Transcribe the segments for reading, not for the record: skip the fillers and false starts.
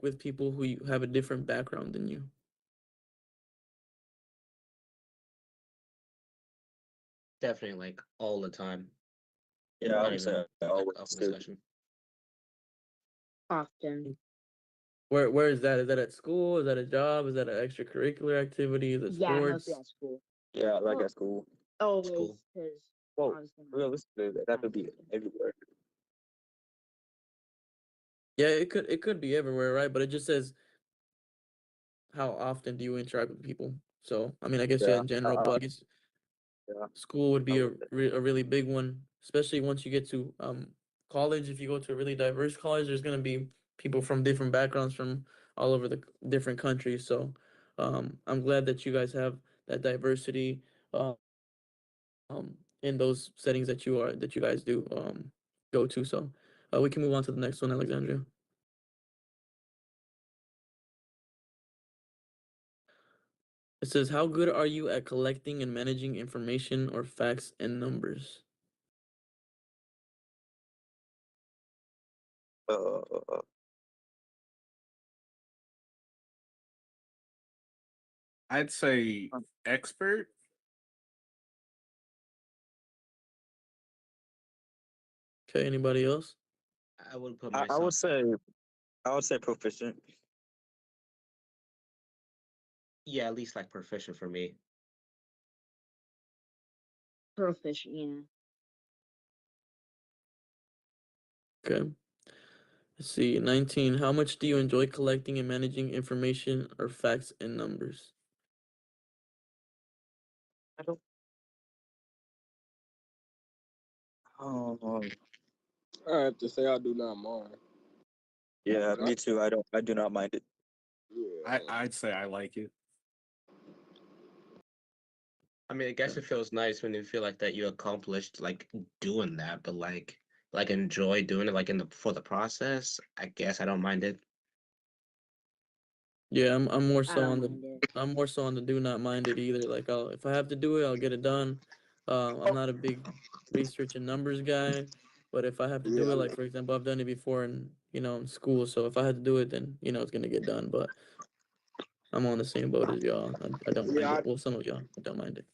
with people who have a different background than you? Definitely like all the time. Yeah, I Not would say even I like always up for do. discussion. Often. Where is that? Is that at school? Is that a job? Is that an extracurricular activity? Is it Yeah, mostly sports? at school. Yeah, like Well, at school. always, School. because Well, obviously my realistically, that could parents be have to. everywhere. Yeah, it could be everywhere, right? But it just says how often do you interact with people. So I mean, I guess yeah, Yeah, in general, but I guess yeah, school would I be would. a really big one, especially once you get to college. If you go to a really diverse college, there's gonna be people from different backgrounds from all over the different countries. So I'm glad that you guys have that diversity in those settings that you guys do go to. So we can move on to the next one, Alexandria. It says, "How good are you at collecting and managing information or facts and numbers?" Uh, I'd say expert. Okay, anybody else? I would put I would myself say proficient. yeah, at least like proficient for me. Proficient, yeah. Okay. Let's see. 19. How much do you enjoy collecting and managing information or facts and numbers? I don't. Um, I have to say I do not mind. yeah, But me too. I don't. I do not mind it. yeah, I'd say I like it. I mean, I guess Okay. it feels nice when you feel like that you accomplished like doing that, but like enjoy doing it like in the for the process. I guess I don't mind it. Yeah, I'm more I so don't on the mind it. I'm more so on the do not mind it either. Like I'll if I have to do it, I'll get it done. I'm not a big research and numbers guy, but if I have to do yeah, it, like for example, I've done it before in in school. So if I had to do it, then it's gonna get done. But I'm on the same boat as y'all. I don't mind yeah. it. Well, some of y'all don't mind it.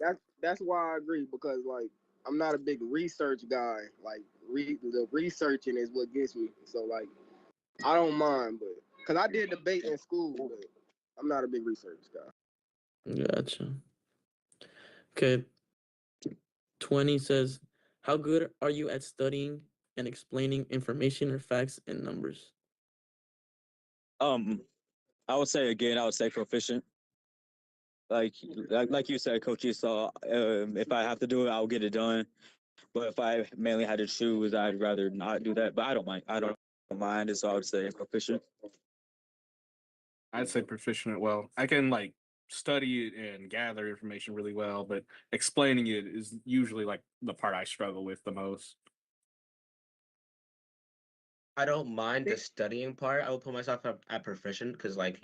That's why I agree because like I'm not a big research guy. Like the researching is what gets me. So like I don't mind, but because I did debate in school, but I'm not a big research guy. Gotcha. Okay, 20 says, "How good are you at studying and explaining information or facts and numbers?" Um, I would say again. I would say proficient. Like you said, Coach Esau. If I have to do it, I'll get it done. But if I mainly had to choose, I'd rather not do that. But I don't mind. I don't mind it, so I would say proficient. I'd say proficient. Well, I can like study it and gather information really well, but explaining it is usually like the part I struggle with the most. I don't mind the studying part. I would put myself at proficient because like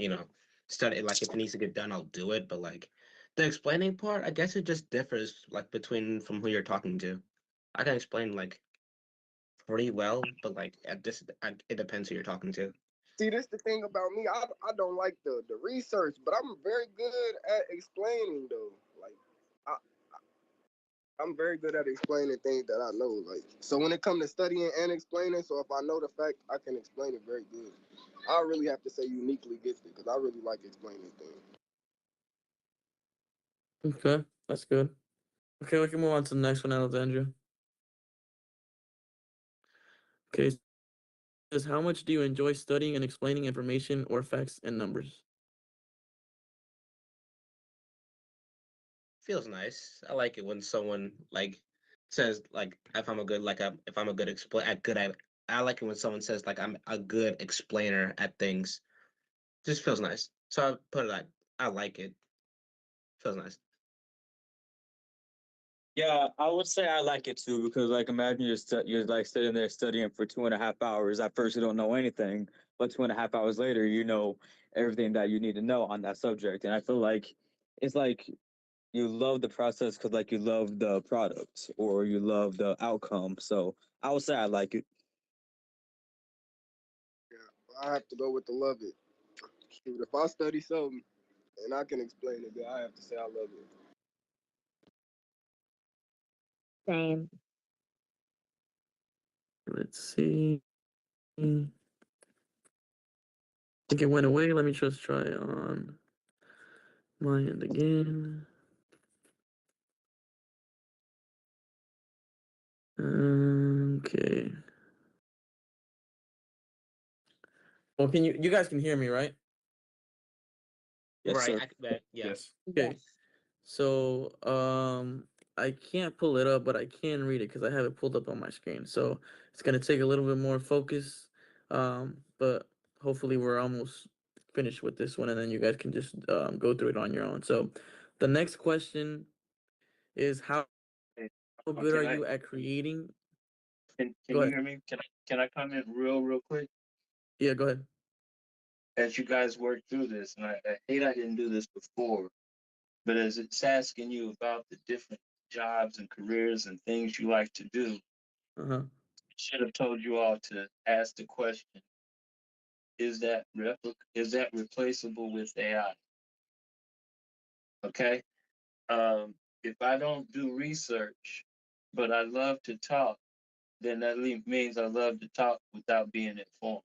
study like if it needs to get done, I'll do it. But like the explaining part, I guess it just differs like between from who you're talking to. I can explain like pretty well, but like it depends who you're talking to. See, that's the thing about me. I don't like the research, but I'm very good at explaining though. Like I, I'm very good at explaining things that I know. Like so, when it comes to studying and explaining, so if I know the fact, I can explain it very good. I really have to say uniquely gifted because I really like explaining things. Okay, that's good. Okay, we can move on to the next one, Alexandria. Okay, says, "How much do you enjoy studying and explaining information or facts and numbers?" Feels nice. I like it when someone like says like if I'm a good explain at good at I like it when someone says like I'm a good explainer at things. Just feels nice. So I put it like I like it. Feels nice. Yeah, I would say I like it too because, like, imagine you're like sitting there studying for 2.5 hours. At first, you don't know anything, but 2.5 hours later, you know everything that you need to know on that subject. And I feel like it's like you love the process because, like, you love the product or you love the outcome. So I would say I like it. Yeah, I have to go with the love it. Shoot, if I study something and I can explain it, then I have to say I love it. Same. Let's see. I think it went away. Let me just try on my end again. Okay. Well, can you guys can hear me, right? Yes, Right. sir. Yeah. Yes. Okay. Yes. So, I can't pull it up, but I can read it because I have it pulled up on my screen. So it's gonna take a little bit more focus. But hopefully we're almost finished with this one, and then you guys can just go through it on your own. So, the next question is how Hey, good are can I you at creating? can Go you ahead. hear me? Can I comment real quick? Yeah, go ahead. As you guys work through this, and I hate I didn't do this before, but as it's asking you about the different jobs and careers and things you like to do, Uh-huh. I should have told you all to ask the question: is that replaceable with AI? Okay. If I don't do research, but I love to talk, then means I love to talk without being informed.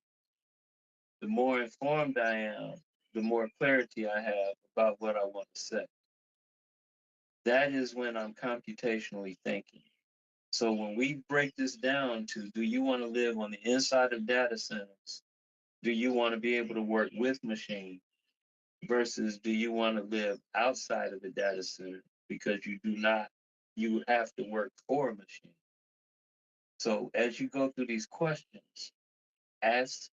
The more informed I am, the more clarity I have about what I want to say. That is when I'm computationally thinking. So when we break this down to, do you want to live on the inside of data centers? Do you want to be able to work with machines? Versus do you want to live outside of the data center because you have to work for a machine. So as you go through these questions, ask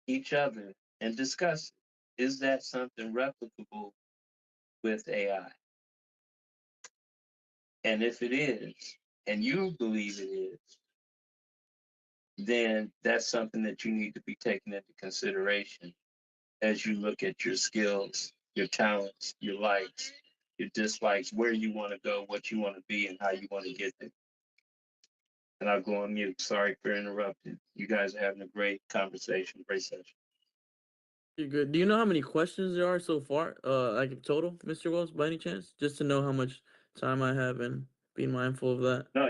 each other and discuss it. Is that something replicable with AI? And if it is, and you believe it is, then that's something that you need to be taken into consideration as you look at your skills, your talents, your likes, your dislikes, where you want to go, what you want to be, and how you want to get there. And I'll go on mute. Sorry for interrupting. You guys are having a great conversation, great session. You're good. Do you know how many questions there are so far? Like total, Mr. Wells, by any chance? Just to know how much time I have and being mindful of that. No,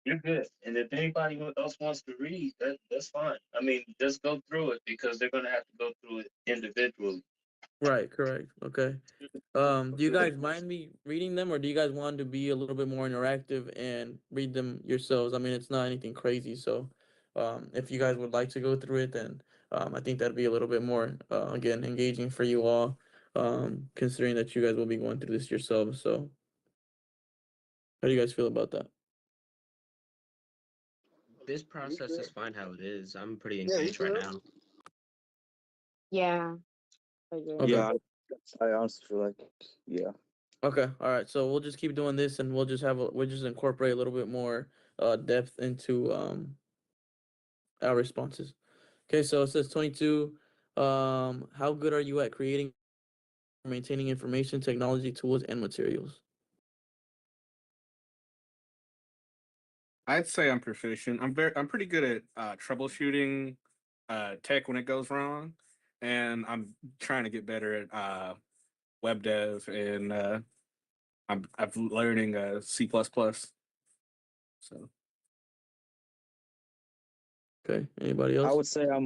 you're good. And if anybody else wants to read, that's fine. I mean, just go through it because they're going to have to go through it individually. Right, correct. Okay. Do you guys mind me reading them, or do you guys want to be a little bit more interactive and read them yourselves? I mean, it's not anything crazy, so if you guys would like to go through it, then I think that'd be a little bit more again engaging for you all, considering that you guys will be going through this yourselves. So, how do you guys feel about that? This He process good. is fine how it is. I'm pretty Yeah, he engaged right good. now. Yeah. I agree. Okay. Yeah, I honestly feel like, yeah. Okay. All right. So we'll just keep doing this, and we'll just incorporate a little bit more depth into our responses. Okay. So it says 22. How good are you at creating, maintaining information, technology, tools, and materials? I'd say I'm proficient. I'm pretty good at troubleshooting tech when it goes wrong, and I'm trying to get better at web dev, and I'm learning C++. So Okay. Anybody I else? would say I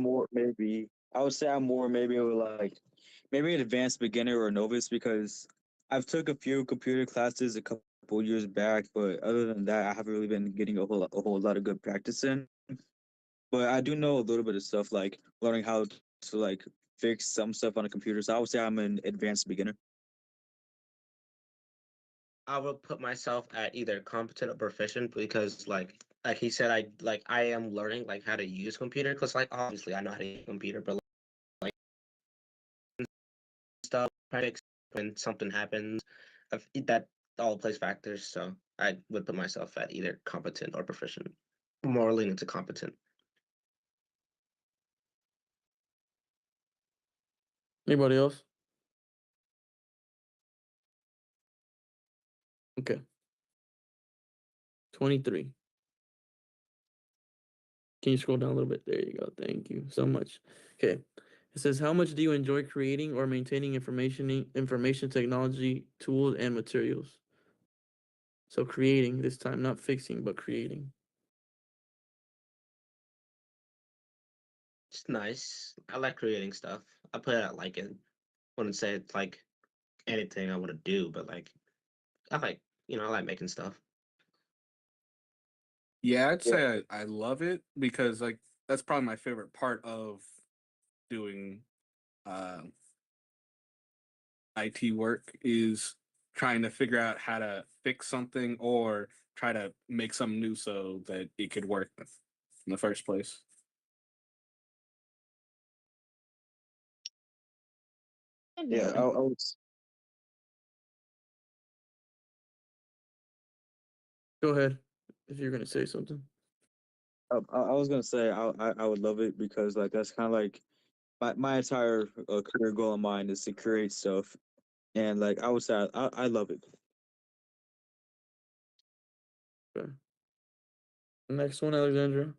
would say I'm more maybe maybe an advanced beginner or novice because I've took a few computer classes a couple years back, but other than that, I haven't really been getting a whole lot of good practice in. But I do know a little bit of stuff like learning how to like fix some stuff on a computer. So I would say I'm an advanced beginner. I will put myself at either competent or proficient because like he said, I am learning like how to use computer because like obviously I know how to use computer, but like stuff fix when something happens, that all plays factors. So I would put myself at either competent or proficient. More leaning to competent. Anybody else? Okay. 23. Can you scroll down a little bit? There you go. Thank you so much. Okay. It says, how much do you enjoy creating or maintaining information technology tools and materials? So creating this time, not fixing, but creating. It's nice. I like creating stuff. I put it out like it. Wouldn't say it's like anything I want to do, but like I like I like making stuff. Yeah, I'd Yeah. say I love it because like that's probably my favorite part of doing uh, IT work is trying to figure out how to fix something or try to make something new so that it could work in the first place. Yeah, I would. Go ahead if you're gonna say something. I was gonna say I would love it because like that's kind of like my entire career goal in mind is to create stuff, and like I would say I love it. Okay. Next one, Alexandra.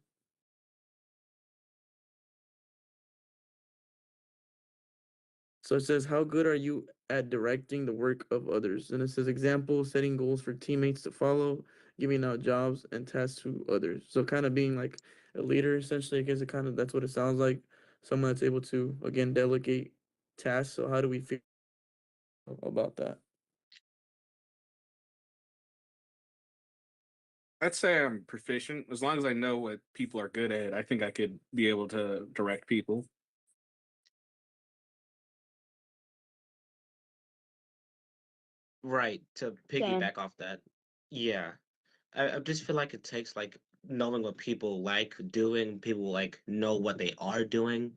So it says, how good are you at directing the work of others? And it says, example, setting goals for teammates to follow, giving out jobs and tasks to others. So kind of being like a leader, essentially. I guess it kind of that's what it sounds like. Someone that's able to again delegate tasks. So how do we feel about that? I'd say I'm proficient as long as I know what people are good at. I think I could be able to direct people. Right, to Same. piggyback off that. Yeah. I just feel like it takes like knowing what people like doing, people like know what they are doing.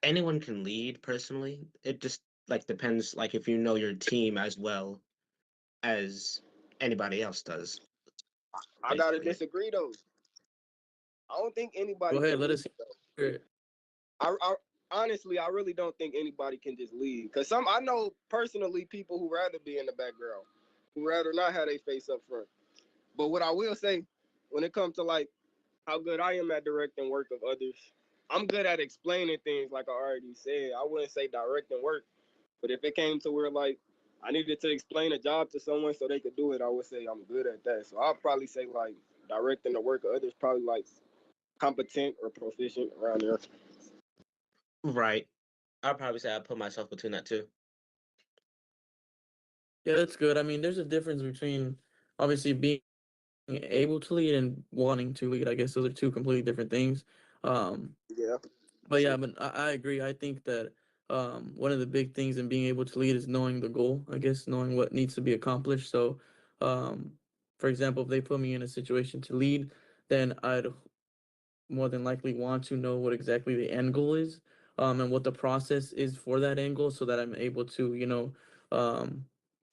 Anyone can lead personally. It just like depends like if you know your team as well as anybody else does, I gotta basically. disagree though. I don't think Go anybody ahead, can let lead us though. hear it. I honestly, I really don't think anybody can just lead. Cause I know personally people who rather be in the background, who rather not have their face up front. But what I will say, when it comes to like how good I am at directing work of others, I'm good at explaining things. Like I already said, I wouldn't say directing work, but if it came to where like I needed to explain a job to someone so they could do it, I would say I'm good at that. So I'll probably say like directing the work of others, probably like competent or proficient around there. Right. I'll probably say I put myself between that too. Yeah, that's good. I mean, there's a difference between obviously being able to lead and wanting to lead. I guess those are two completely different things. Um, Yeah. but yeah, but I agree. I think that one of the big things in being able to lead is knowing the goal. I guess knowing what needs to be accomplished. So, um, for example, if they put me in a situation to lead, then I'd more than likely want to know what exactly the end goal is, and what the process is for that end goal, so that I'm able to,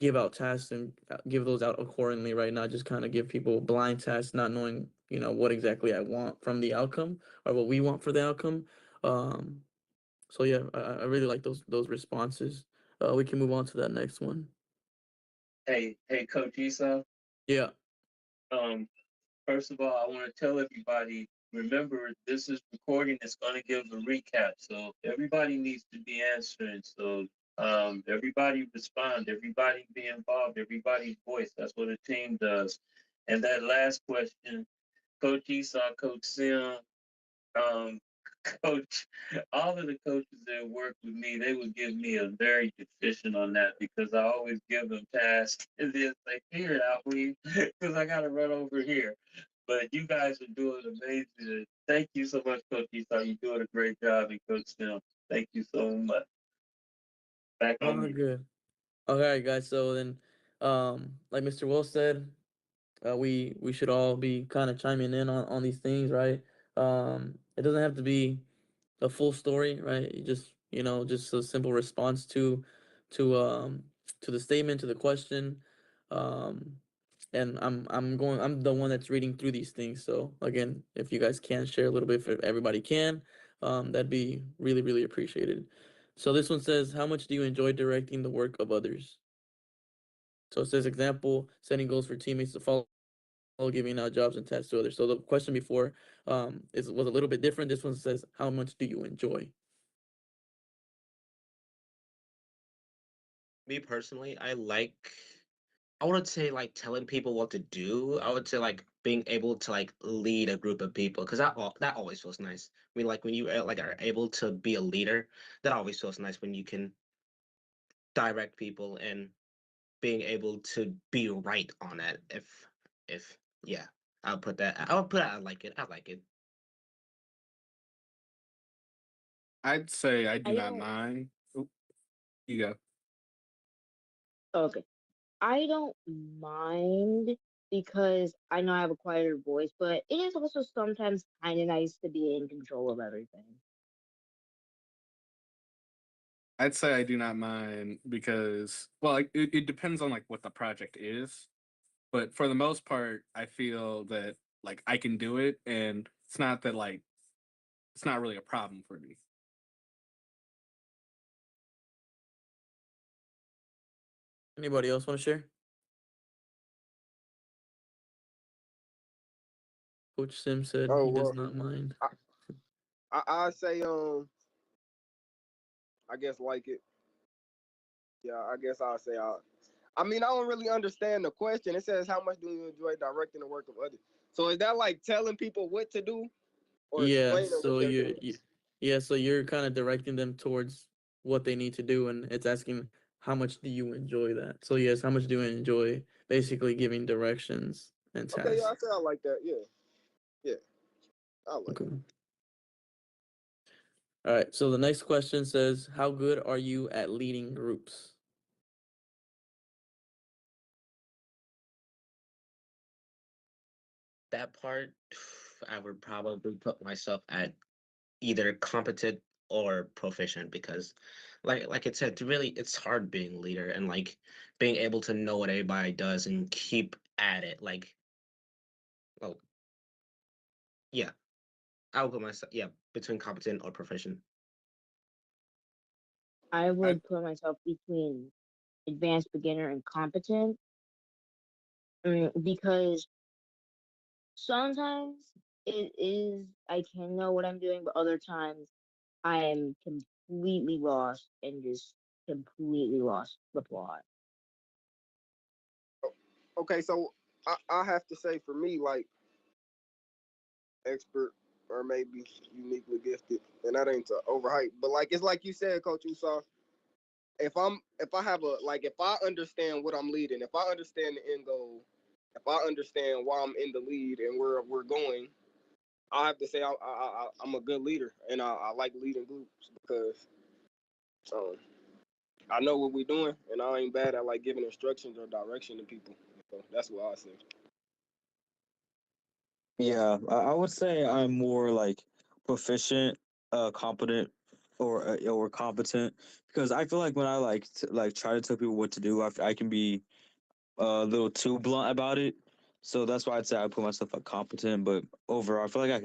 give out tasks and give those out accordingly, right? Not just kind of give people blind tasks, not knowing, what exactly I want from the outcome or what we want for the outcome. Um, so yeah, I really like those responses. We can move on to that next one. Hey, Coach Esau. Yeah. Um, First of all, I want to tell everybody, remember, this is recording is going to give a recap. So everybody needs to be answering. So everybody respond, everybody be involved, everybody voice. That's what a team does. And that last question, Coach Esau, Coach Sim, um, coach, all of the coaches that work with me, they would give me a very deficient on that because I always give them tasks and then say, figure it out, please, because I got to run over here. But you guys are doing amazing. Thank you so much, Coach Esau. You're doing a great job, and Coach Sim. Thank you so much. Back on Oh, you. good. All right, guys. So then, like Mr. Will said, we should all be kind of chiming in on these things, right? It doesn't have to be a full story, right? You just just a simple response to um to the statement, to the question. Um, and I'm the one that's reading through these things. So again, if you guys can share a little bit, if everybody can, that'd be really really appreciated. So this one says, how much do you enjoy directing the work of others? So it says example, setting goals for teammates to follow, giving out jobs and tasks to others. So the question before was a little bit different. This one says, how much do you enjoy? Me personally, I wouldn't say like telling people what to do. I would say like being able to like lead a group of people because that always feels nice. I mean, like when you like are able to be a leader, that always feels nice when you can direct people and being able to be right on that. If yeah, I'll put that. I would put. I like it. I like it. I'd say I do I not don't. mind. Oop, you go. Okay. I don't mind because I know I have a quieter voice, but it is also sometimes kind of nice to be in control of everything. I'd say I do not mind because, well, like, it depends on like what the project is. But for the most part, I feel that like I can do it, and it's not that like it's not really a problem for me. Anybody else want to share? Coach Sim said Oh he does well, not mind. I say I guess like it. Yeah, I guess I'll say I mean, I don't really understand the question. It says, how much do you enjoy directing the work of others? So is that like telling people what to do or Yeah, explaining what so they're doing? yeah, so you're kind of directing them towards what they need to do, and it's asking how much do you enjoy that? So yes, how much do you enjoy basically giving directions and Okay, yeah, I tasks? say I like that. Yeah, yeah, I like Okay. it. All right. So the next question says, how good are you at leading groups? That part, I would probably put myself at either competent or proficient because like it said, really it's hard being a leader and like being able to know what everybody does and keep at it. Like, well, yeah, I would put myself, yeah, between competent or proficient. I I would put myself between advanced beginner and competent. Because sometimes it is I can know what I'm doing, but other times I am completely lost and just completely lost the plot. Okay, so I have to say for me, like expert or maybe uniquely gifted, and that ain't to overhype, but like it's like you said, Coach Usah. If I have a like if I understand what I'm leading, if I understand the end goal, if I understand why I'm in the lead and where we're going, I have to say I'm a good leader, and I like leading groups because um, I know what we're doing, and I ain't bad at like giving instructions or direction to people. So that's what I say. Yeah, I would say I'm more like proficient, competent, or competent because I feel like when I like try to tell people what to do, I can be a little too blunt about it. So that's why I'd say I put myself at competent, but overall, I feel like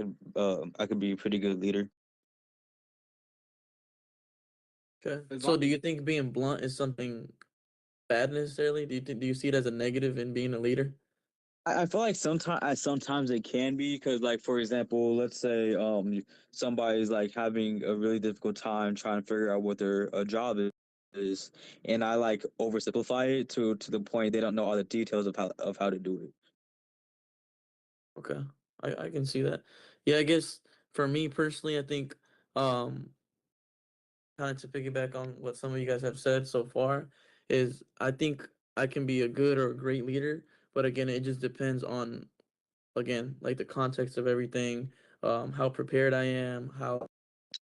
I could be a pretty good leader. Okay. as So long do you think being blunt is something bad necessarily? Do you see it as a negative in being a leader? I feel like sometimes it can be because like for example, let's say somebody's like having a really difficult time trying to figure out what their job is, and I like oversimplify it to the point they don't know all the details of how to do it. Okay. I can see that. Yeah, I guess for me personally, I think um kind of to piggyback on what some of you guys have said so far is I think I can be a good or a great leader, but again, it just depends on again, like the context of everything, how prepared I am, how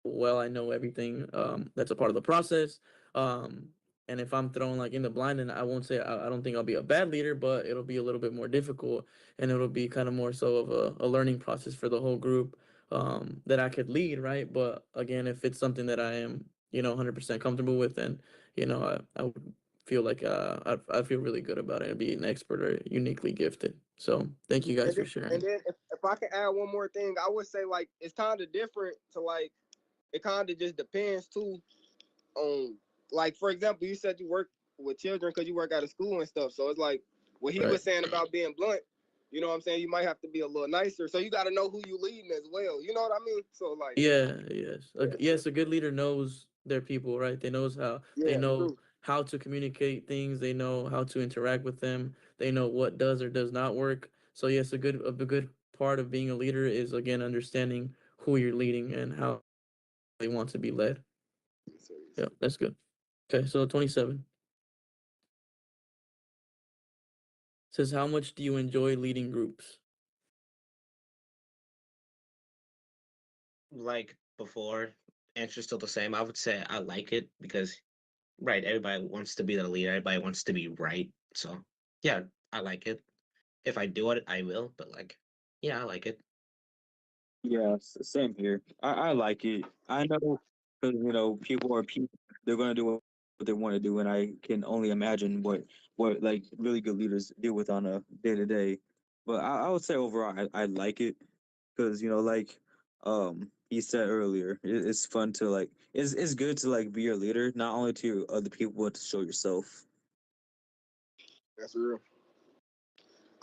well I know everything that's a part of the process. Um, and if I'm thrown like in the blind, then I won't say I don't think I'll be a bad leader, but it'll be a little bit more difficult, and it'll be kind of more so of a learning process for the whole group that I could lead, right? But again, if it's something that I am, 100% comfortable with, then I would feel like I feel really good about it and be an expert or uniquely gifted. So thank you guys And for then, and sharing. then if I can add one more thing, I would say like it's kind of different to like it kind of just depends too on like for example, you said you work with children because you work out of school and stuff. So it's like what he Right. was saying about being blunt. You know what I'm saying? You might have to be a little nicer. So you got to know who you leading as well. You know what I mean? So like, Yeah, yes. yeah, Yes, a good leader knows their people, right? They yeah, know true. how to communicate things, they know how to interact with them, they know what does or does not work. So yes, a good part of being a leader is again understanding who you're leading and how they want to be led. Yes, sir, yes, Yeah, sir. that's good. Okay, so 27 says how much do you enjoy leading groups? Like before, answer's still the same. I would say I like it because right, everybody wants to be the leader, everybody wants to be right. So yeah, I like it. If I do it, I will, but like yeah, I like it. Yeah, same here. I like it. I know because people are people. They're gonna do what they want to do, and I can only imagine what like really good leaders deal with on a day to day. But I would say overall, I like it because like he said earlier, it's fun to like it's good to like be your leader, not only to other people but to show yourself. That's real.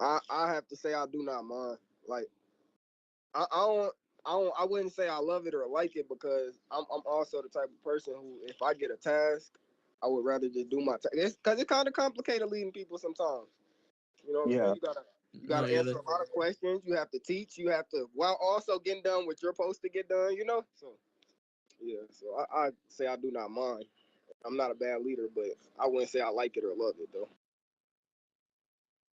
I have to say I do not mind. Like I don't. I wouldn't say I love it or like it because I'm also the type of person who, if I get a task, I would rather just do my task. Because it's kind of complicated leading people sometimes. You know what I'm saying? Yeah, You No, gotta yeah, answer a lot of questions. You have to teach. You have to, while also getting done what you're supposed to get done. So yeah. So I say I do not mind. I'm not a bad leader, but I wouldn't say I like it or love it though.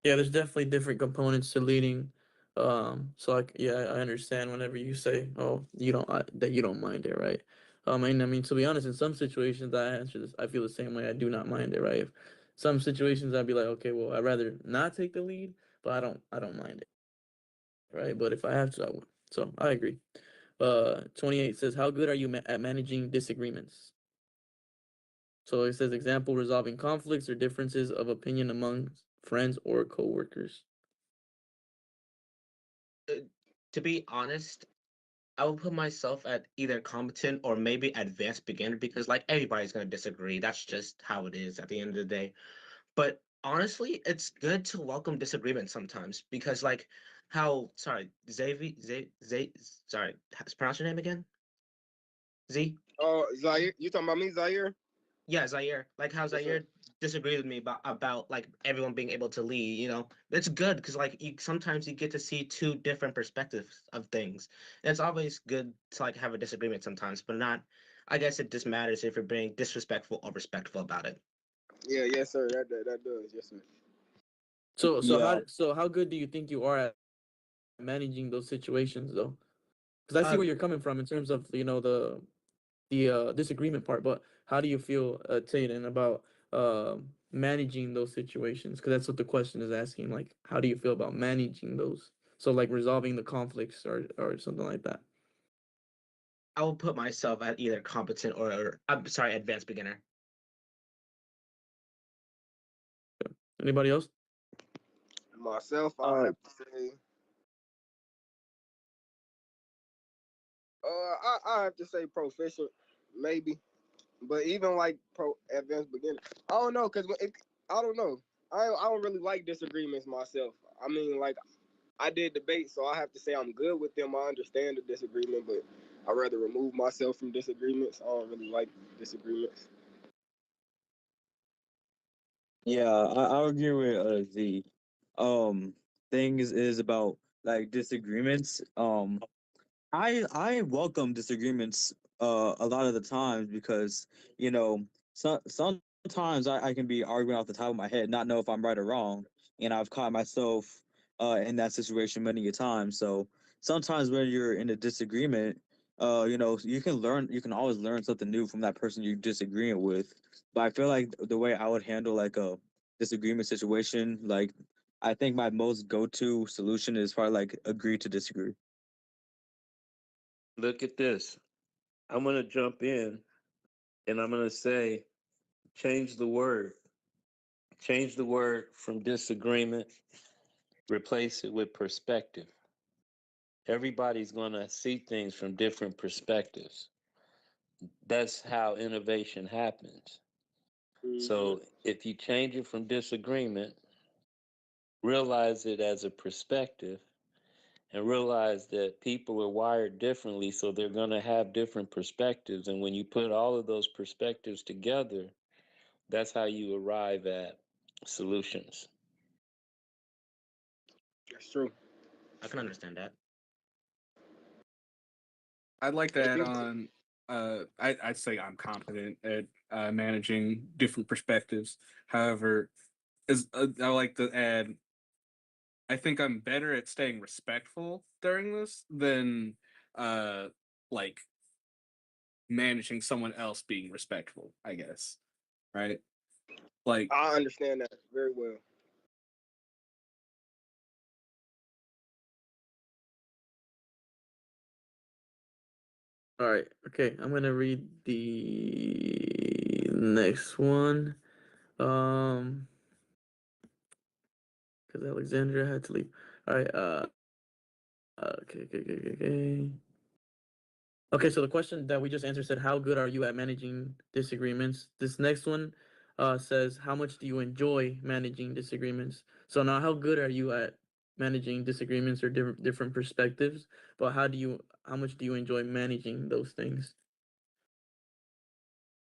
yeah, there's definitely different components to leading. So like, yeah, I understand whenever you say, "Oh, that you don't mind it," right? And I mean, to be honest, in some situations, I answer this. I feel the same way. I do not mind it, right? If some situations, I'd be like, okay, well, I'd rather not take the lead, but I don't mind it, right? But if I have to, I would. So I agree. 28 says, how good are you at managing disagreements? So it says, example, resolving conflicts or differences of opinion among friends or coworkers. To be honest, I would put myself at either competent or maybe advanced beginner because like everybody's gonna disagree. That's just how it is at the end of the day. But honestly, it's good to welcome disagreement sometimes because like how sorry, sorry, pronounce your name again? Z? Oh, Zaire, you talking about me, Zaire? Yeah, Zaire. Like how Yes, sir. Zaire disagreed with me about like everyone being able to lead. It's good because like you sometimes you get to see two different perspectives of things. And it's always good to like have a disagreement sometimes, but not. I guess it just matters if you're being disrespectful or respectful about it. Yeah, yes, sir. That does, yes, sir. So so yeah. how so how good do you think you are at managing those situations though? Because I see Uh, where you're coming from in terms of the disagreement part, but how do you feel, Taden, about managing those situations? Because that's what the question is asking. Like, how do you feel about managing those? So like resolving the conflicts or something like that. I will put myself at either competent or I'm sorry, advanced beginner. Anybody else? Myself, I Uh, have to say, I have to say proficient, maybe. But even like pro advanced beginner, I don't know, I don't know. I don't really like disagreements myself. I mean, like I did debate, so I have to say I'm good with them. I understand the disagreement, but I rather remove myself from disagreements. I don't really like disagreements. yeah, I agree with Z. Thing is about like disagreements. I welcome disagreements a lot of the times because sometimes I can be arguing off the top of my head, not know if I'm right or wrong, and I've caught myself in that situation many a time. So sometimes when you're in a disagreement, you can always learn something new from that person you're disagreeing with. But I feel like the way I would handle like a disagreement situation, like I think my most go-to solution is probably like agree to disagree. Look at this. I'm going to jump in and I'm going to say change the word. Change the word from disagreement, replace it with perspective. Everybody's going to see things from different perspectives. That's how innovation happens. Hmm. So if you change it from disagreement, realize it as a perspective and realize that people are wired differently, so they're going to have different perspectives. And when you put all of those perspectives together, that's how you arrive at solutions. That's true. I can understand that. I'd like to And add people, on. I'd say I'm confident at managing different perspectives. However, I like to add, I think I'm better at staying respectful during this than uh, like managing someone else being respectful. I guess, right? Like, I understand that very well. All right. Okay. I'm gonna read the next one. Um, because Alexandria had to leave. All right. Okay. Okay, so the question that we just answered said, "How good are you at managing disagreements?" This next one says, "How much do you enjoy managing disagreements?" So now, how good are you at managing disagreements or different perspectives? But how much do you enjoy managing those things?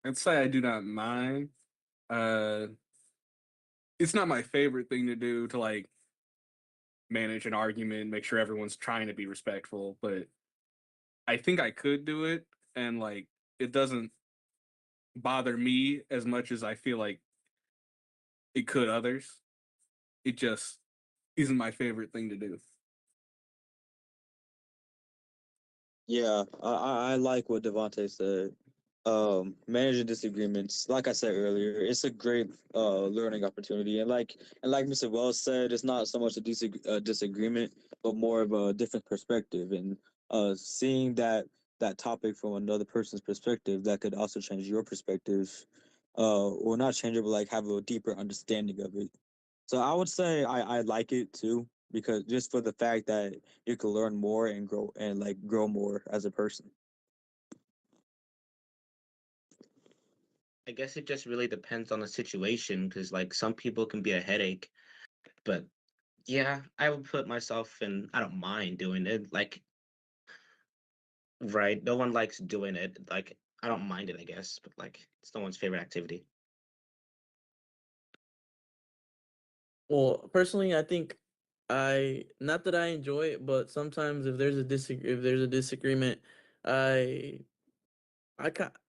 I'd say I do not mind. Uh, it's not my favorite thing to do to like manage an argument, make sure everyone's trying to be respectful, but I think I could do it, and like it doesn't bother me as much as I feel like it could others. It just isn't my favorite thing to do. Yeah, I like what Devonte said. Managing disagreements, like I said earlier, it's a great learning opportunity, and like Mr. Wells said, it's not so much a disagreement, but more of a different perspective, and seeing that topic from another person's perspective that could also change your perspective, or not change it, but like have a deeper understanding of it. So I would say I like it too because just for the fact that you can learn more and grow more as a person. I guess it just really depends on the situation because like some people can be a headache, but yeah, I would put myself in. I don't mind doing it. Like, right? No one likes doing it. Like, I don't mind it, I guess, but like, it's no one's favorite activity. Well, personally, I think I not that I enjoy it, but sometimes if there's a disagreement, I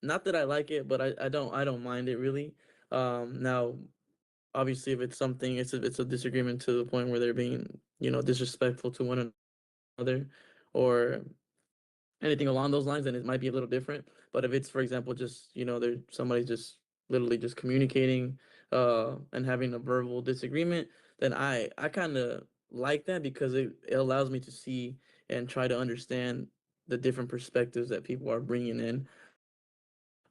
not that I like it, but I don't mind it really. Now obviously if it's something it's a disagreement to the point where they're being, disrespectful to one another or anything along those lines, then it might be a little different. But if it's, for example, just, there's somebody just literally just communicating and having a verbal disagreement, then I kind of like that because it allows me to see and try to understand the different perspectives that people are bringing in.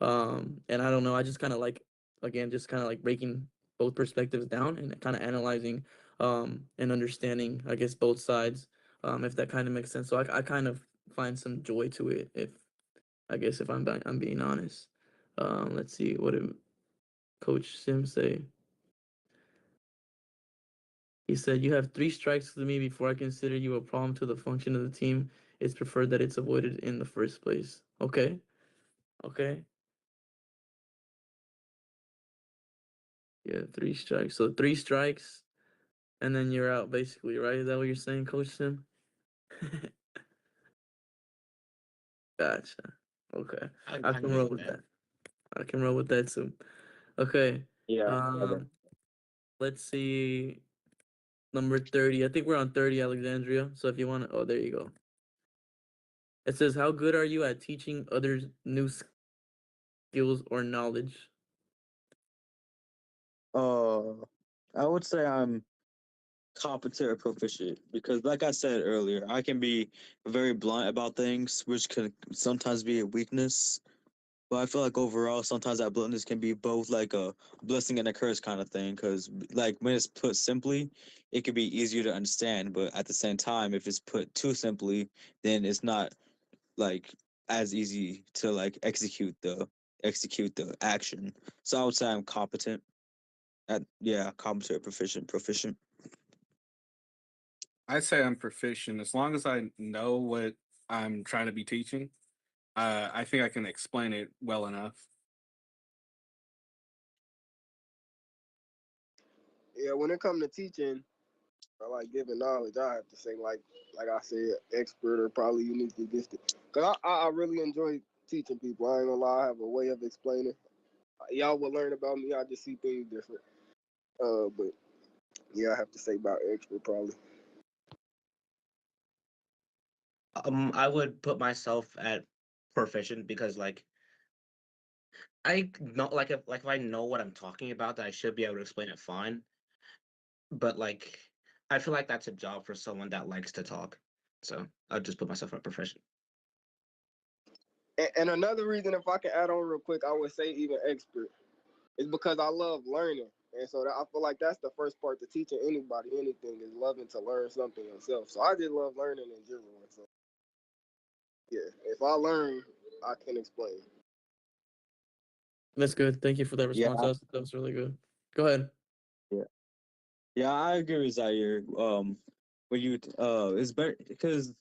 And I don't know, I just kind of like, again, just kind of like breaking both perspectives down and kind of analyzing and understanding, I guess, both sides, if that kind of makes sense. So I kind of find some joy to it, if I guess if I'm being honest. Let's see, what did Coach Sim say? He said, "You have three strikes to me before I consider you a problem to the function of the team. It's preferred that it's avoided in the first place." Okay, okay, yeah, three strikes. So three strikes, and then you're out, basically, right? Is that what you're saying, Coach Sim? Gotcha. Okay, I I can agree roll with with that. that. I can roll with that too. Okay. Yeah. Um, let's see. Number 30. I think we're on 30, Alexandria. So if you want to, oh, there you go. It says, "How good are you at teaching others new skills or knowledge?" Uh, I would say I'm competent or proficient because, like I said earlier, I can be very blunt about things, which can sometimes be a weakness. But I feel like overall, sometimes that bluntness can be both like a blessing and a curse kind of thing. Because, like, when it's put simply, it can be easier to understand. But at the same time, if it's put too simply, then it's not like as easy to like execute the action. So I would say I'm competent at, yeah, competent, proficient. I say I'm proficient as long as I know what I'm trying to be teaching. I think I can explain it well enough. Yeah, when it comes to teaching, I like giving knowledge. I have to say, like I said, expert or probably uniquely gifted. Cause I really enjoy teaching people. I ain't gonna lie, I have a way of explaining. Y'all will learn about me. I just see things different. But yeah, I have to say about expert probably. I would put myself at proficient because I know if I know what I'm talking about, that I should be able to explain it fine. But I feel like that's a job for someone that likes to talk. So I'll just put myself at proficient. And another reason, if I can add on real quick, I would say even expert is because I love learning. And so I feel like that's the first part to teaching anybody anything is loving to learn something yourself. So I just love learning in general. So yeah, if I learn, I can explain. That's good. Thank you for that Yeah, response. That was really good. Go ahead. yeah, yeah. I agree with Zaire. When you it's better because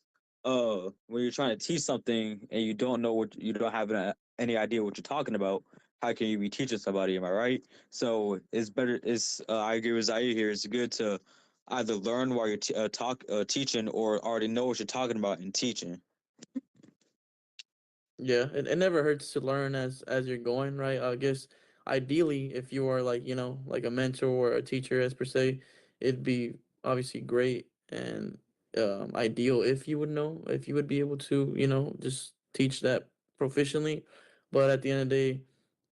when you're trying to teach something and you don't know what you don't have any idea what you're talking about, how can you be teaching somebody? Am I right? So it's better. It's I agree with Zaire here. It's good to either learn while you're teaching or already know what you're talking about in teaching. Yeah, it never hurts to learn as you're going, right? I guess ideally, if you are like, like a mentor or a teacher as per se, it'd be obviously great and ideal if you would know, if you would be able to, just teach that proficiently. But at the end of the day,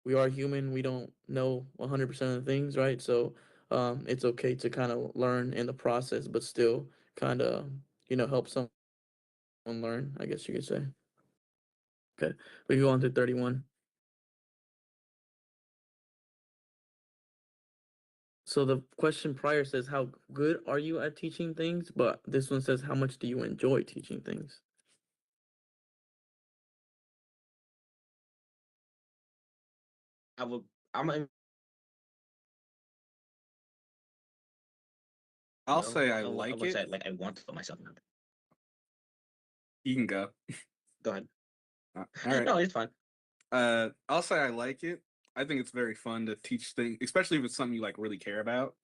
we are human. We don't know 100% of the things, right? So it's okay to kind of learn in the process, but still kind of, help someone learn, I guess you could say. Okay, we go on to 31. So the question prior says, how good are you at teaching things? But this one says, how much do you enjoy teaching things? I would. I'm gonna I'll know. say I I like would it. say I want to put myself in that. You can go. Go ahead. All right. No, it's fine. I'll say I like it. I think it's very fun to teach things, especially if it's something you like really care about.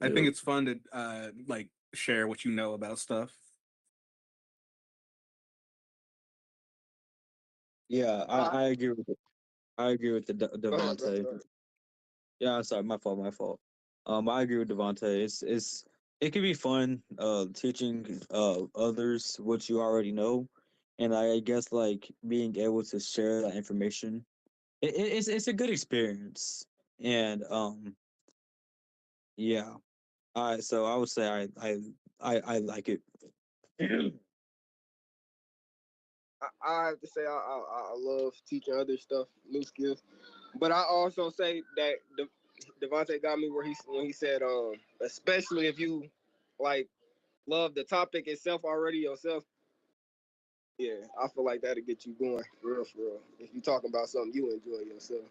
I think Yep. it's fun to like share what you know about stuff. Yeah, I agree with it. I agree with the Go ahead, bro. Devontae. Go ahead. Yeah, sorry, my fault, my fault. I agree with Devontae. It can be fun teaching others what you already know, and I guess like being able to share that information. It's a good experience, and yeah. So I would say I like it. I have to say I love teaching other stuff, new skills. But I also say that Devontae got me where when he said especially if you like love the topic itself already yourself. Yeah, I feel like that'll get you going for real. If you talking about something you enjoy yourself.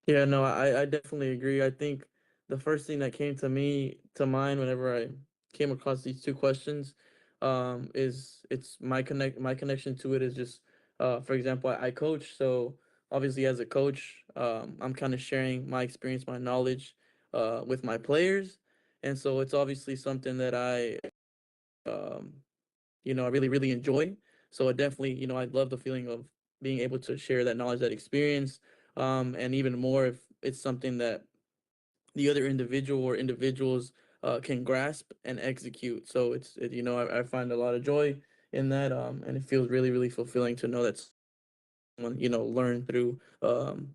Yeah, no, I definitely agree. I think the first thing that came to mind whenever I came across these two questions, is it's my connection to it is just, for example, I coach, so obviously as a coach, I'm kind of sharing my experience, my knowledge, with my players, and so it's obviously something that um, I really, really enjoy. So it definitely, I love the feeling of being able to share that knowledge, that experience, and even more if it's something that the other individual or individuals can grasp and execute. So I find a lot of joy in that, and it feels really, really fulfilling to know that someone, learn through, through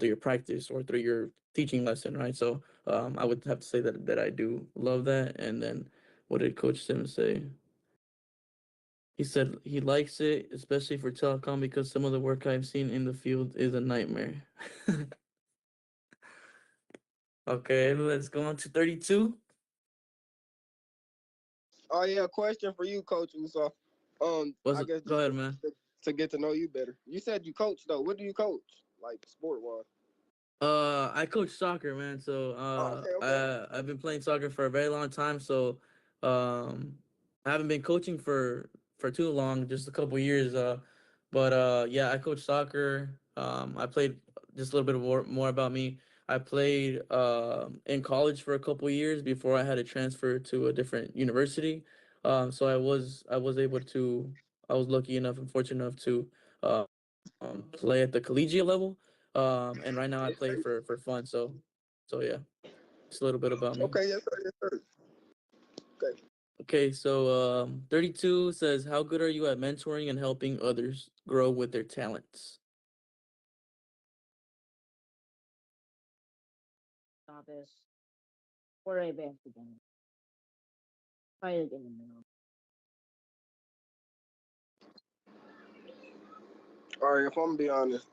your practice or through your teaching lesson, right? So I would have to say that I do love that. And then what did Coach Sims say? He said he likes it, especially for telecom, because some of the work I've seen in the field is a nightmare. Okay, let's go on to 32. Oh yeah, question for you, Coach Uso. Was I it? guess Go just ahead, man. to get to know you better. You said you coach though. What do you coach? Like sport wise? I coach soccer, man. So Oh, okay, okay. I've been playing soccer for a very long time. So um, I haven't been coaching for too long, just a couple years. But yeah, I coach soccer. I played just a little bit more about me. I played in college for a couple years before I had to transfer to a different university. So I was able to I was lucky enough and fortunate enough to uh, play at the collegiate level. And right now I play for fun. So yeah, it's a little bit about me. Okay, yes, sir, yes, sir. Okay. Okay, so 32 says, "How good are you at mentoring and helping others grow with their talents?" Novice or advanced beginner. Probably like in the middle. All right, if I'm gonna be honest,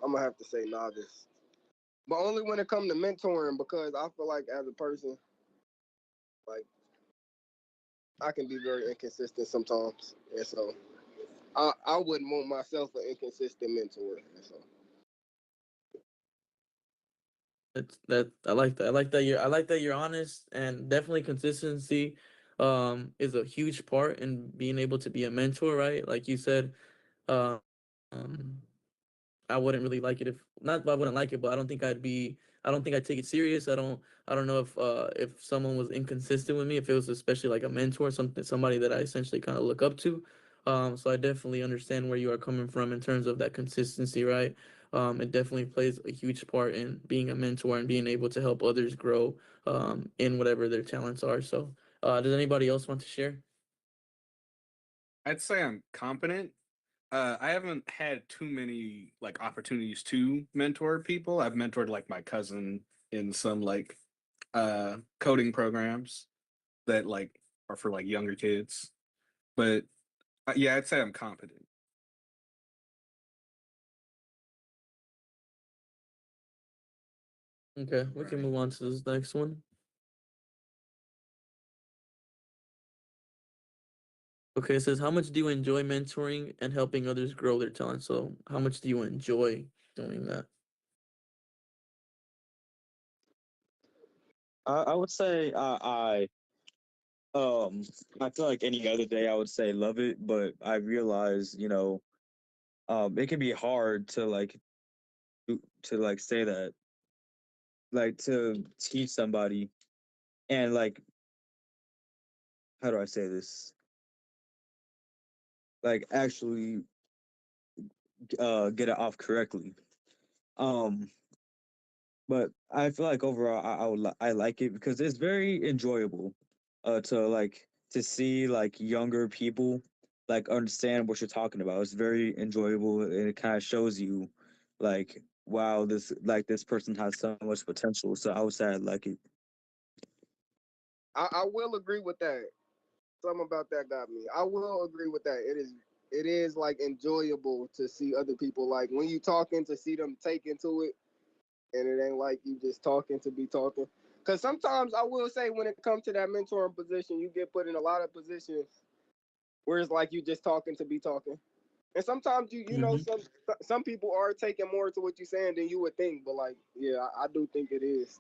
I'm gonna have to say novice. But only when it comes to mentoring, because I feel like as a person, like I can be very inconsistent sometimes, and so I wouldn't want myself an inconsistent mentor. And so That's that I like that. I like that you're honest, and definitely consistency is a huge part in being able to be a mentor, right? Like you said, um I wouldn't really like it, if not I wouldn't like it, but I don't think I'd take it serious. I don't know if someone was inconsistent with me, if it was especially like a mentor, somebody that I essentially kind of look up to. So I definitely understand where you are coming from in terms of that consistency, right? It definitely plays a huge part in being a mentor and being able to help others grow in whatever their talents are. So does anybody else want to share? I'd say I'm competent. I haven't had too many like opportunities to mentor people. I've mentored like my cousin in some like coding programs that like are for like younger kids. But yeah, I'd say I'm competent. Okay, we can move on to this next one. Okay, it says, how much do you enjoy mentoring and helping others grow their talent? So, how much do you enjoy doing that? I would say um I feel like any other day I would say love it, but I realize it can be hard to like say that, like to teach somebody and like, how do I say this, like actually get it off correctly. um but I feel like overall I like it because it's very enjoyable to see like younger people like understand what you're talking about. It's very enjoyable and it kind of shows you like, wow, this person has so much potential. So I would say I like it. I will agree with that. Something about that got me. I will agree with that. It is like enjoyable to see other people, like when you talking, to see them take into it, and it ain't like you just talking to be talking. Because sometimes I will say when it comes to that mentoring position, you get put in a lot of positions where it's like you just talking to be talking. And sometimes you know Hmm. some people are taking more to what you're saying than you would think. But like, yeah, I do think it is.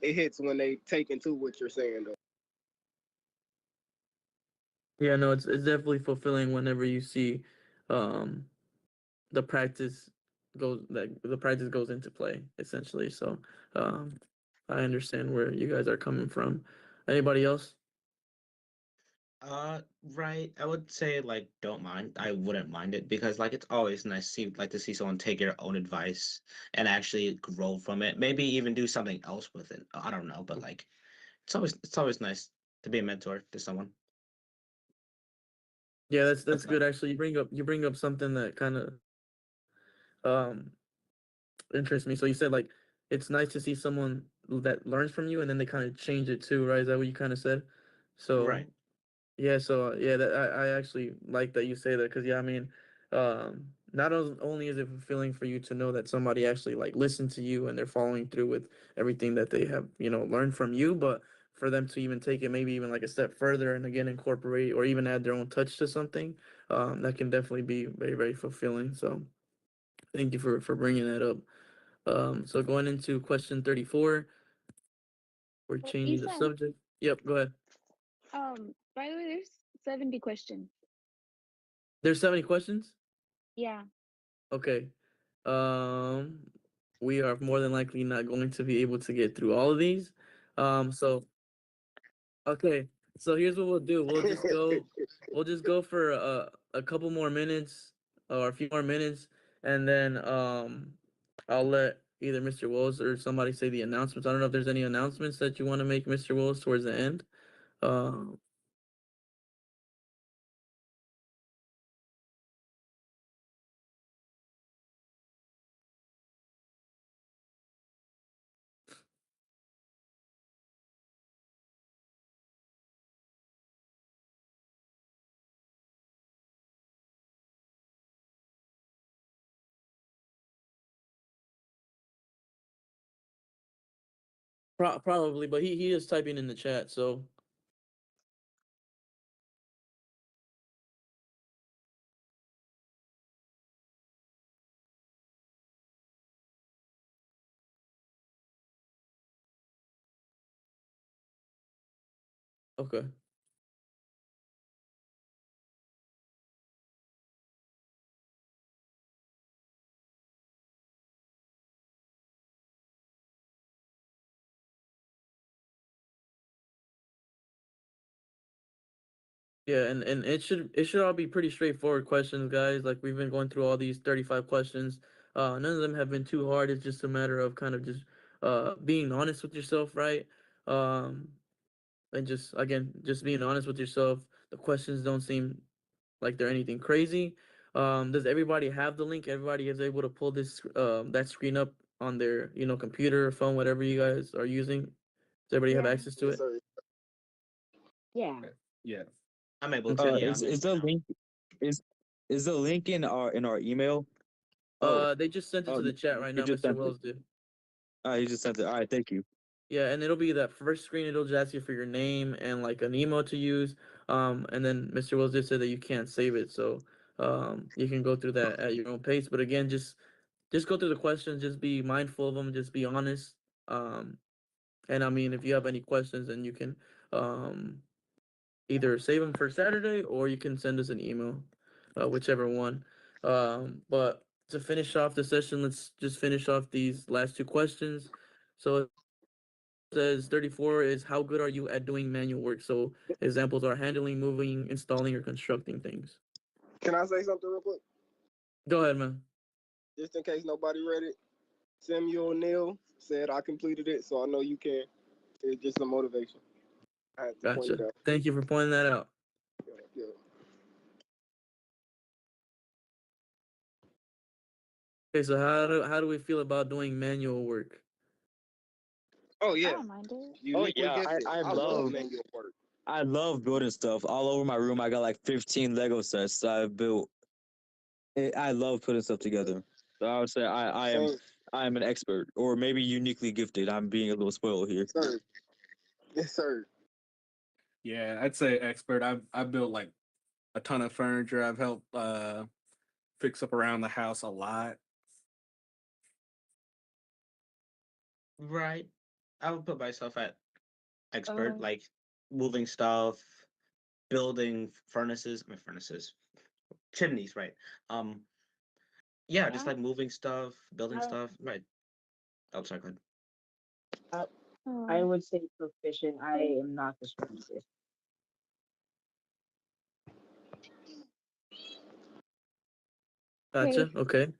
It hits when they take into what you're saying though. Yeah, no, it's definitely fulfilling whenever you see um, the practice the practice goes into play essentially. So, um, I understand where you guys are coming from. Anybody else? Right. I would say like don't mind. I wouldn't mind it because like it's always nice to see someone take your own advice and actually grow from it. Maybe even do something else with it. I don't know, but like it's always nice to be a mentor to someone. Yeah, that's That's good. not Actually, you bring up something that kind of um interests me. So you said like it's nice to see someone that learns from you, and then they kind of change it too, right? Is that what you kind of said? So right. yeah, so yeah, that I actually like that you say that, because yeah, I mean, not only is it fulfilling for you to know that somebody actually like listened to you and they're following through with everything that they have learned from you, but for them to even take it maybe even like a step further and again incorporate or even add their own touch to something, that can definitely be very very fulfilling. So thank you for bringing that up. So going into question 34, we're changing the Ethan, subject. Yep, go ahead. by the way, there's 70 questions. There's 70 questions? Yeah. Okay. Um, we are more than likely not going to be able to get through all of these. So okay. So here's what we'll do. We'll just go for a couple more minutes or a few more minutes, and then I'll let either Mr. Wills or somebody say the announcements. I don't know if there's any announcements that you want to make, Mr. Wills, towards the end. Um, probably, but he is typing in the chat, so okay. Yeah, and it should all be pretty straightforward questions, guys. Like we've been going through all these 35 questions. None of them have been too hard. It's just a matter of kind of just being honest with yourself, right? Um, and just again, just being honest with yourself. The questions don't seem like they're anything crazy. Does everybody have the link? Everybody is able to pull this that screen up on their, computer, phone, whatever you guys are using. Does everybody have Yeah. access to Yes, it? sir. Yeah. Yeah. I'm able to. Okay. Yeah, Is I'm able is the to now. link is is the link in our email? Oh, They just sent it to the chat right you now. just Mr. sent it. Wells did. You just sent it. All right, thank you. Yeah, and it'll be that first screen. It'll just ask you for your name and like an email to use. And then Mr. Wills just said that you can't save it, so you can go through that at your own pace. But again, just go through the questions. Just be mindful of them. Just be honest. And I mean, if you have any questions, then you can um either save them for Saturday or you can send us an email, whichever one. But to finish off the session, let's just finish off these last two questions. So says 34 is how good are you at doing manual work? So examples are handling, moving, installing, or constructing things. Can I say something real quick? Go ahead, man. Just in case nobody read it. Samuel Neal said I completed it, so I know you can. It's just a motivation. I had to point it Gotcha. out. Thank you for pointing that out. Yeah, yeah. Okay, so how do we feel about doing manual work? Oh I yeah, don't mind it. uniquely Yeah, gifted. I I love love manual work. I love building stuff all over my room. I got like 15 Lego sets that I've built. I love putting stuff together. So I would say Same, I am an expert, or maybe uniquely gifted. I'm being a little spoiled here. sir. Yes, sir. Yeah, I'd say expert. I've built like a ton of furniture. I've helped fix up around the house a lot. Right. I would put myself at expert, Um, like moving stuff, building furnaces. I mean furnaces, chimneys. Right. Um. Yeah, just yeah. like moving stuff, building I, stuff. Right. Oh, sorry. Go ahead. I, I Um, would say proficient. I am not the strongest. Gotcha. okay. Okay.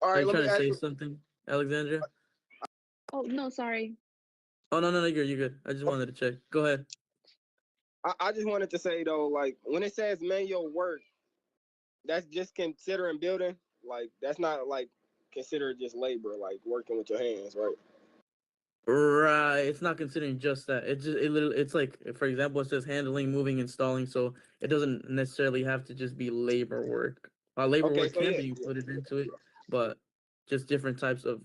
All Are right, you let me trying to ask say you. something, Alexandria? Oh, no, sorry. Oh no, no, no, you're good. I just wanted to check. Go ahead. I just wanted to say though, like when it says manual work, that's just considering building. Like that's not like considered just labor, like working with your hands, right? Right, it's not considering just that. It's like, for example, it says handling, moving, installing, so it doesn't necessarily have to just be labor work. Labor Okay, work so can yeah, be yeah, included into it, but just different types of,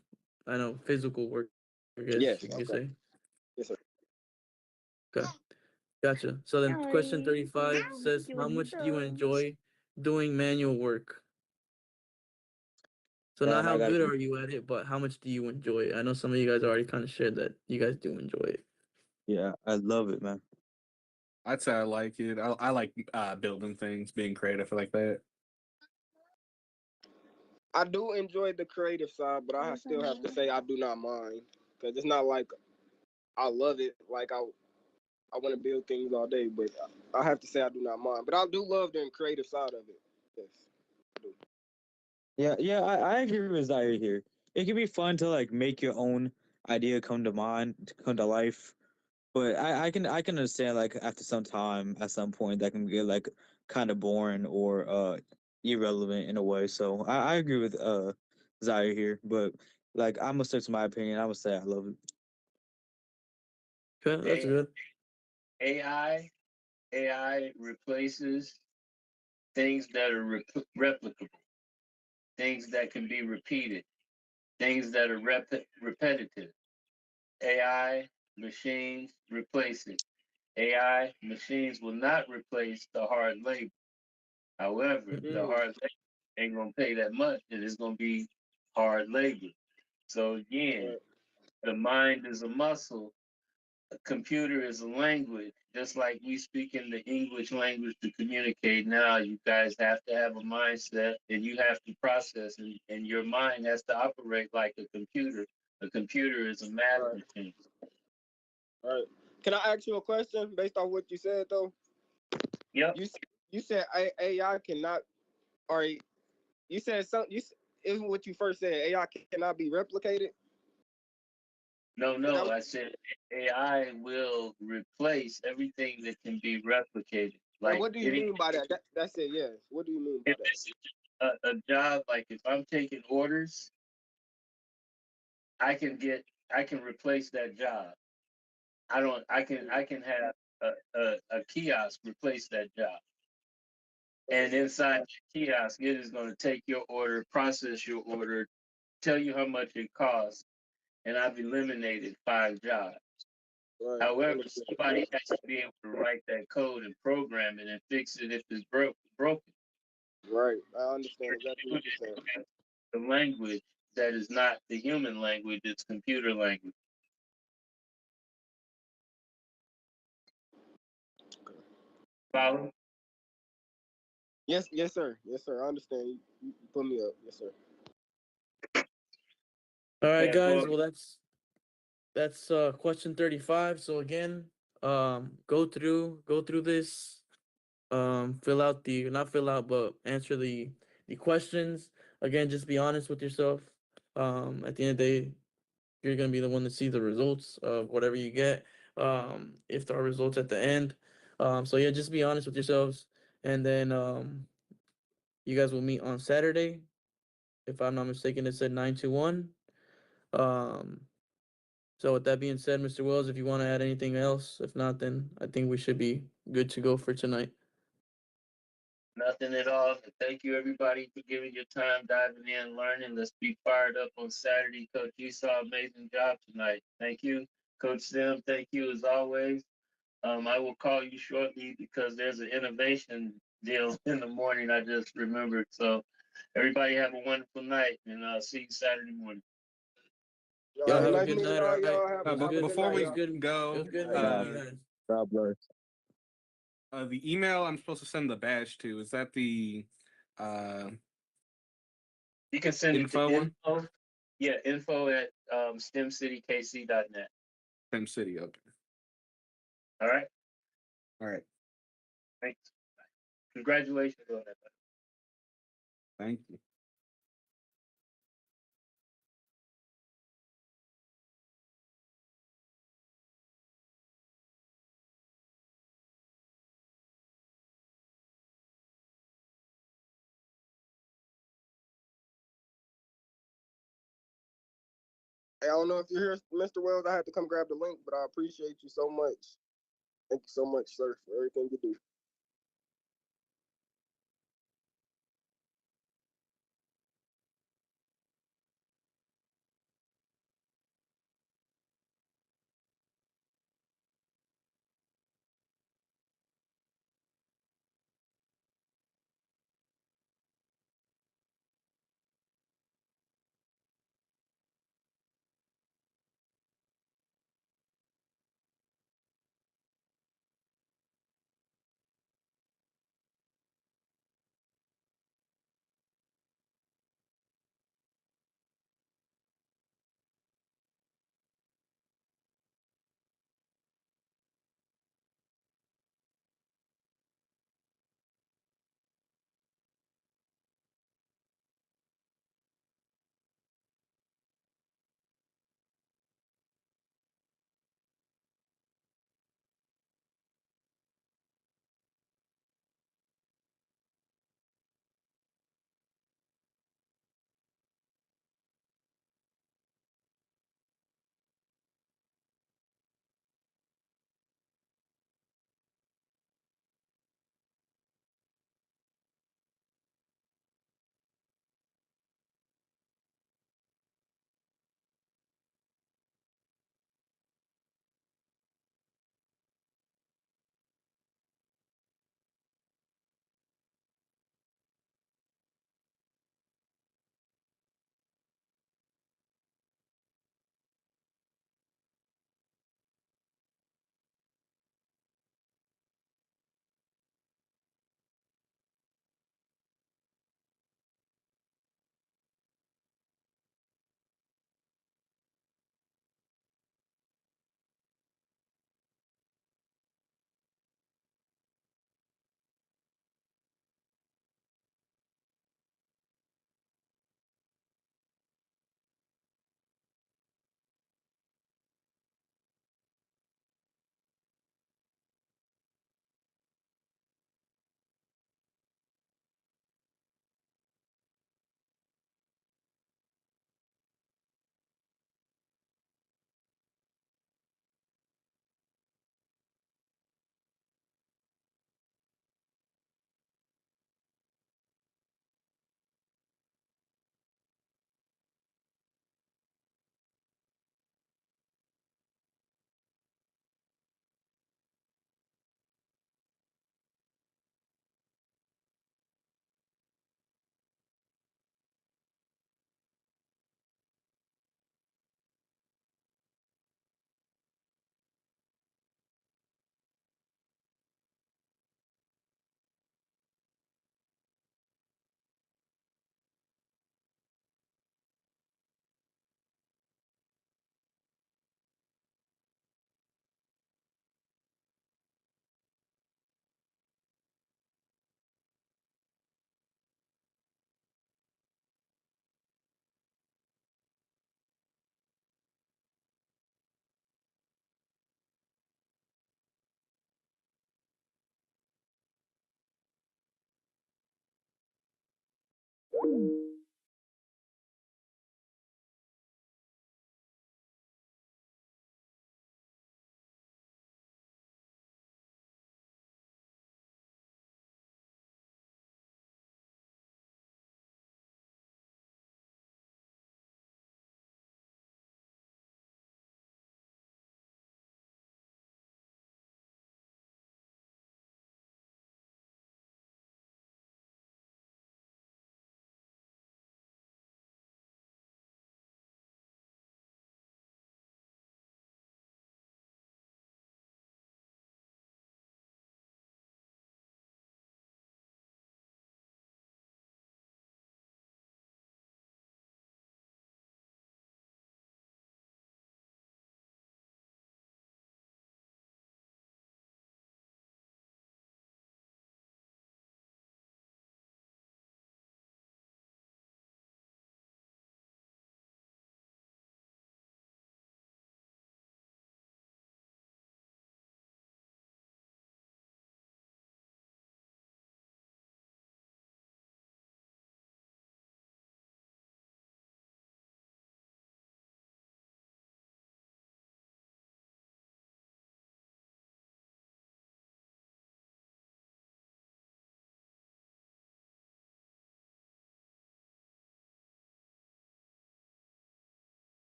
I know, physical work, I guess yes, you could okay, say. yes, sir. Okay, gotcha. So then question Alrighty. 35 says, You how and much do you me. enjoy doing manual work? So not I how got good are you at it, but how much do you enjoy it? I know some of you guys already kind of shared that you guys do enjoy it. yeah, I love it, man. I'd say I like it. I like building things, being creative like that. I do enjoy the creative side, but I still have to say I do not mind because it's not like I love it. Like I want to build things all day, but I have to say I do not mind. But I do love the creative side of it. Yes, I do. Yeah, I agree with Zaire here. It can be fun to like make your own idea come to mind, to come to life. But I can understand like after some time, at some point, that can get like kind of boring or irrelevant in a way. So I agree with Zaire here. But like I'm gonna stick to my opinion. I'm gonna say I love it. Okay, that's good. AI AI replaces things that are replicable, things that can be repeated, things that are repetitive. AI machines replace it. AI machines will not replace the hard labor. However, the Mm, hard labor ain't gonna pay that much, and it's gonna be hard labor. So again, right, the mind is a muscle, a computer is a language. Just like we speak in the English language to communicate now, you guys have to have a mindset and you have to process, and your mind has to operate like a computer. A computer is a math right, machine. right. Can I ask you a question based on what you said though? Yep. You you said AI cannot, or you said something. Isn't what you first said? AI cannot be replicated. No, Is that no, I said AI will replace everything that can be replicated. and Like what do you any, mean by that? That's it. Yes. What do you mean by if that? it's a job, like if I'm taking orders, I can get, I can replace that job. I don't. I can have a kiosk replace that job, Right. and inside the kiosk, it is going to take your order, process your order, tell you how much it costs, and I've eliminated 5 jobs. Right. However, Understood. somebody has to be able to write that code and program it and fix it if it's broken. Right. I understand exactly what you're saying. The language that is not the human language; it's computer language. Follow? Yes. Yes, sir. Yes, sir. I understand. You put me up. Yes, sir. All right, Yeah. guys. Well, Well, that's question 35. So again, go through this, fill out the not fill out, but answer the questions. Again, just be honest with yourself. At the end of the day, you're gonna be the one to see the results of whatever you get. If there are results at the end. So yeah, just be honest with yourselves, and then you guys will meet on Saturday. If I'm not mistaken, it said 9 to 1. Um, so with that being said, Mr. Wells, if you want to add anything else, if not, then I think we should be good to go for tonight. nothing at all. Thank you, everybody, for giving your time, diving in, learning. Let's be fired up on Saturday. Coach Esau, amazing job tonight. Thank you. Coach Sim, thank you as always. I will call you shortly because there's an innovation deal in the morning. I just remembered. So, everybody have a wonderful night, and I'll see you Saturday morning. All Y'all right. have a Nice good meeting night. All all right. y'all. It was Have a good. good Before night, It we was y'all. good. It go, was good Hey, meeting God, you guys. God bless. the email I'm supposed to send the badge to, is that the uh, You can send it to info one? info. Yeah, info at stemcitykc.net. Same city. Okay. All right. All right. Thanks. Congratulations on that. Thank you. Hey, I don't know if you're here, Mr. Wells. I had to come grab the link, but I appreciate you so much. Thank you so much, sir, for everything you do.